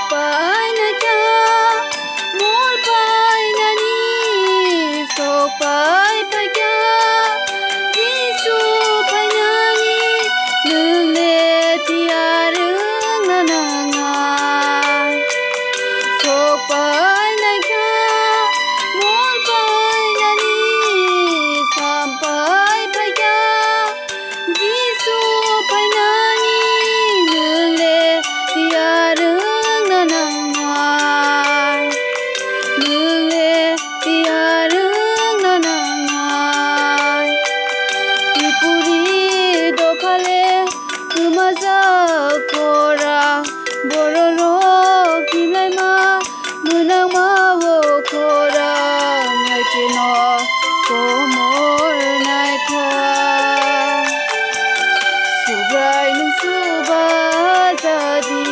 pai na cha mol pai na ni so pai pa kya Gisu pai na ni lương le tia rương na na nga so pai na kya mol pai na ni sam pai pa kya Gisu pai na ni lương le tia rương na na nga lương le tia rương na na nga Tripuri dokhale kumaza kora bororo khlai ma munang ma wo kora ngai kino komor nai kha subrai nung suba jadi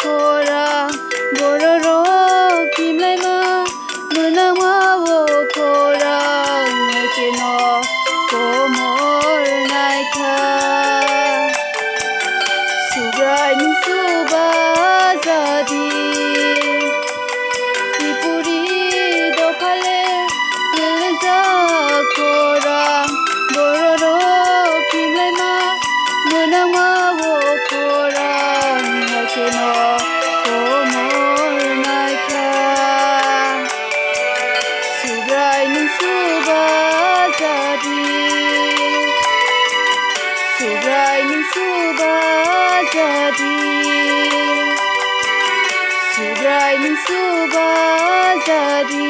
Kora bororo khlai ma munang ma wo kora ngai kino komor nai kha subrai nung suba jadi Tripuri dokhale khlai kora bororo khlai ma munang ma wo kora ngai kino komor nai kha subrai nung suba jadi subrai nung suba jadi subrai nung suba jadi